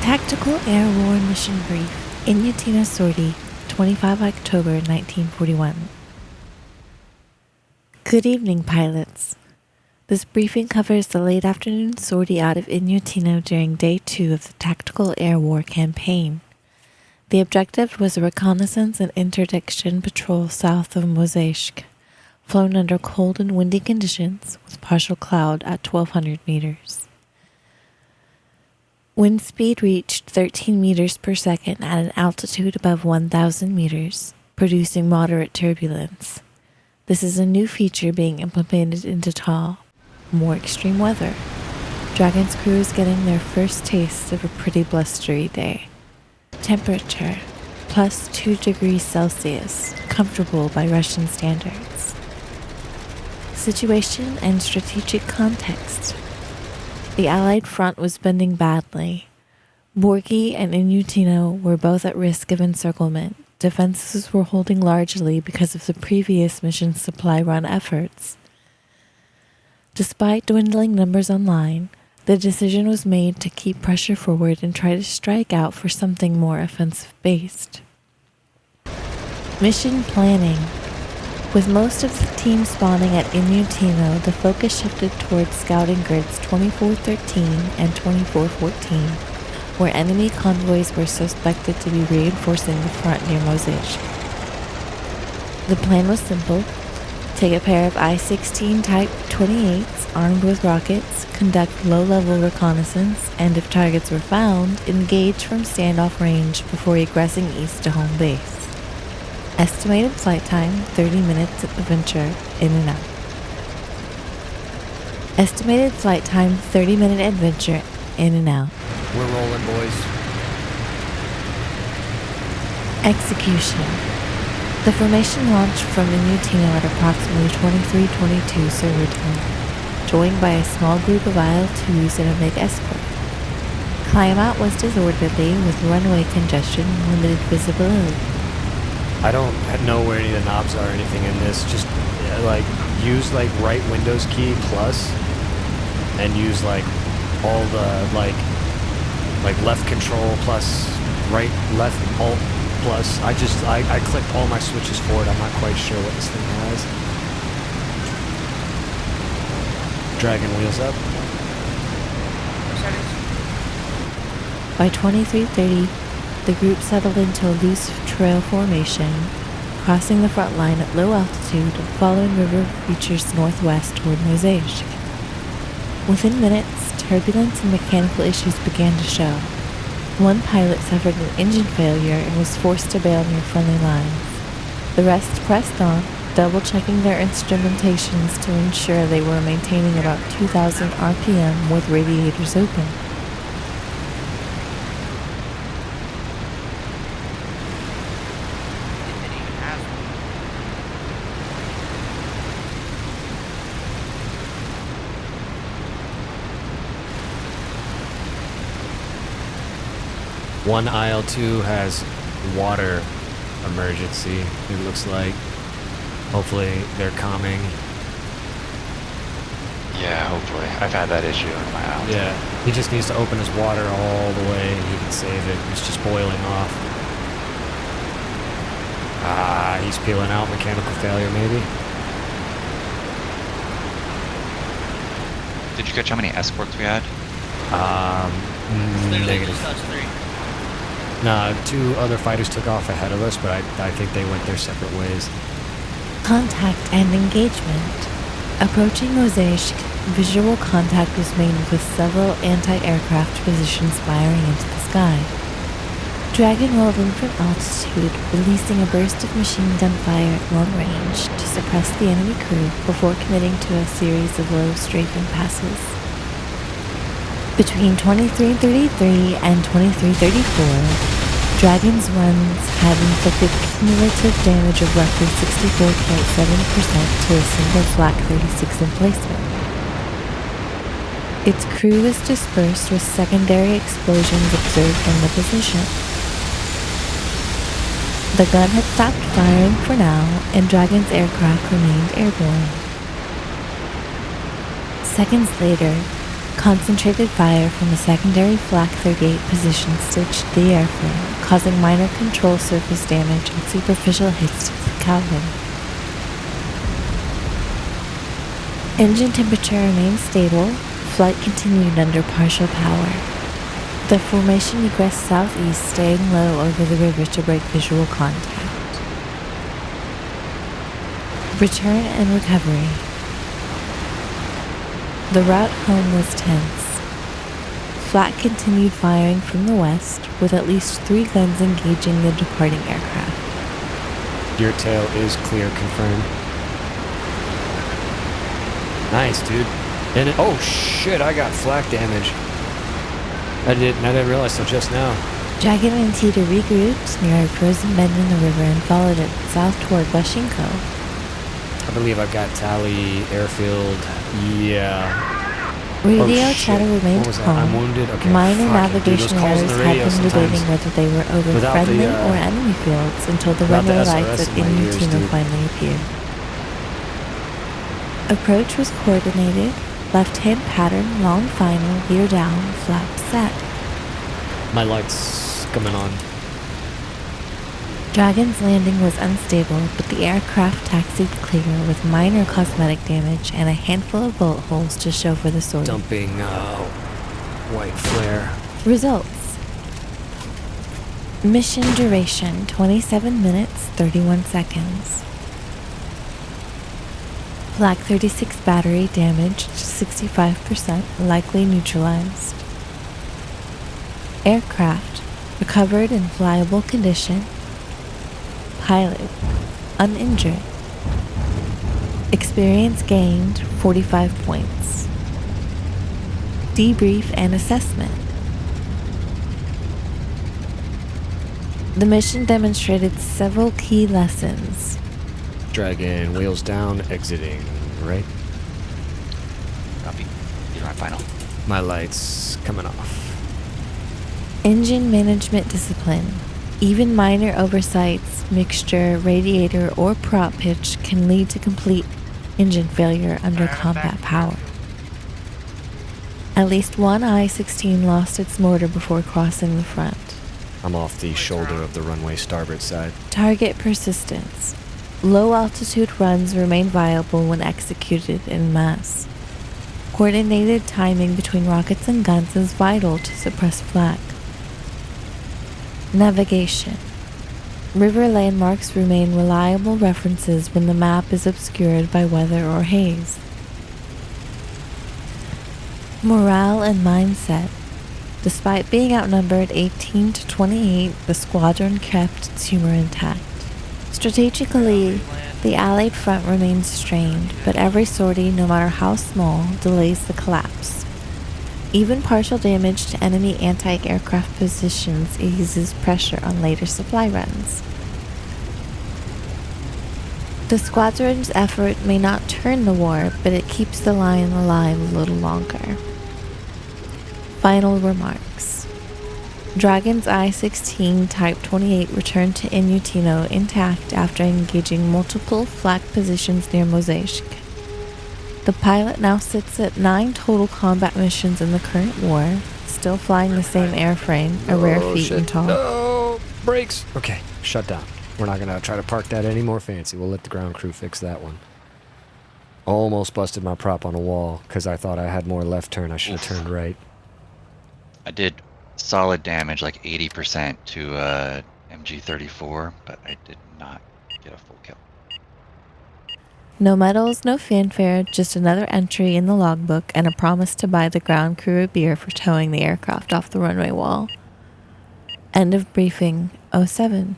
Tactical Air War Mission Brief, Inyutino Sortie, 25 October 1941. Good evening, pilots. This briefing covers the late afternoon sortie out of Inyutino during Day 2 of the Tactical Air War campaign. The objective was a reconnaissance and interdiction patrol south of Mozhaisk, flown under cold and windy conditions with partial cloud at 1,200 meters. Wind speed reached 13 meters per second at an altitude above 1,000 meters, producing moderate turbulence. This is a new feature being implemented into TAL. More extreme weather. Dragon's crew is getting their first taste of a pretty blustery day. Temperature, plus 2 degrees Celsius, comfortable by Russian standards. Situation and strategic context. The Allied front was bending badly. Borki and Inyutino were both at risk of encirclement. Defenses were holding largely because of the previous mission supply run efforts. Despite dwindling numbers on line, the decision was made to keep pressure forward and try to strike out for something more offensive-based. Mission planning. With most of the team spawning at Inyutino, the focus shifted towards scouting grids 2413 and 2414, where enemy convoys were suspected to be reinforcing the front near Mozhaisk. The plan was simple. Take a pair of I-16 Type 28s armed with rockets, conduct low-level reconnaissance, and if targets were found, engage from standoff range before egressing east to home base. Estimated flight time, 30 minutes at the venture, in and out. Estimated flight time, 30-minute adventure, in and out. We're rolling, boys. Execution. The formation launched from Inyutino at approximately 23:22 server time, joined by a small group of IL-2s and a MiG escort. Climb out was disorderly with runway congestion and limited visibility. I don't know where any of the knobs are or anything in this. Just use right Windows key plus, and use all the like left control plus, right left alt plus. I clicked all my switches forward. I'm not quite sure what this thing has. Dragon wheels up. By 23:30, the group settled into a loose trail formation, crossing the front line at low altitude and following river features northwest toward Mozhaisk. Within minutes, turbulence and mechanical issues began to show. One pilot suffered an engine failure and was forced to bail near friendly lines. The rest pressed on, double-checking their instrumentations to ensure they were maintaining about 2,000 RPM with radiators open. One IL-2 has water emergency, it looks like. Hopefully they're calming. Yeah, hopefully. I've had that issue in my house. Yeah, he just needs to open his water all the way and he can save it. It's just boiling off. He's peeling out. Mechanical failure, maybe. Did you catch how many escorts we had? Negative. No, 2 other fighters took off ahead of us, but I think they went their separate ways. Contact and engagement. Approaching Mozhaisk, visual contact was made with several anti-aircraft positions firing into the sky. Dragon rolled in from altitude, releasing a burst of machine gun fire at long range to suppress the enemy crew before committing to a series of low strafing passes. Between 23:33 and 23:34, Dragon's runs had inflicted cumulative damage of roughly 64.7% to a single Flak 36 emplacement. Its crew was dispersed with secondary explosions observed from the position. The gun had stopped firing for now, and Dragon's aircraft remained airborne. Seconds later, Concentrated fire from a secondary Flak 38 position stitched the airframe, causing minor control surface damage and superficial hits to the cabin. Engine temperature remained stable. Flight continued under partial power. The formation egressed southeast, staying low over the river to break visual contact. Return and recovery. The route home was tense. Flak continued firing from the west, with at least 3 guns engaging the departing aircraft. Your tail is clear, confirmed. Nice, dude. And oh shit, I got flak damage. I didn't realize till just now. Dragon and Tita regrouped near a frozen bend in the river and followed it south toward Washinko. I believe I've got Tally airfield. Yeah. Radio chatter remained calm. I'm wounded. Okay. Minor fuck it, dude, navigation those calls errors on the had radio been debating sometimes. whether they were over Without friendly the, or enemy fields until the without the runway SRS lights at in my ears, Inyutino dude. finally appeared. Approach was coordinated. Left-hand pattern, long final, gear down, flap set. My light's coming on. Dragon's landing was unstable, but the aircraft taxied clear with minor cosmetic damage and a handful of bullet holes to show for the sortie. Dumping white flare. Results. Mission duration 27 minutes 31 seconds. Flak 36 battery damaged 65%, likely neutralized. Aircraft recovered in flyable condition. Pilot uninjured. Experience gained 45 points. Debrief and assessment. The mission demonstrated several key lessons. Dragon, wheels down, exiting, right? Copy. You're on final. My light's coming off. Engine management discipline. Even minor oversights, mixture, radiator, or prop pitch can lead to complete engine failure under combat power. At least one I-16 lost its motor before crossing the front. I'm off the shoulder of the runway starboard side. Target persistence. Low altitude runs remain viable when executed en masse. Coordinated timing between rockets and guns is vital to suppress flak. Navigation. River landmarks remain reliable references when the map is obscured by weather or haze. Morale and mindset. Despite being outnumbered 18 to 28, the squadron kept its humor intact. Strategically, the Allied front remains strained, but every sortie, no matter how small, delays the collapse. Even partial damage to enemy anti-aircraft positions eases pressure on later supply runs. The squadron's effort may not turn the war, but it keeps the line alive a little longer. Final remarks. Dragon's I-16 Type 28 returned to Inyutino intact after engaging multiple flak positions near Mozhaisk. The pilot now sits at 9 total combat missions in the current war, still flying the same airframe, a rare feat in tall. No, brakes. Okay, shut down. We're not gonna try to park that any more fancy. We'll let the ground crew fix that one. Almost busted my prop on a wall because I thought I had more left turn. I should have turned right. I did solid damage, like 80% to MG34, but I did not get a full kill. No medals, no fanfare, just another entry in the logbook and a promise to buy the ground crew a beer for towing the aircraft off the runway wall. End of briefing 07.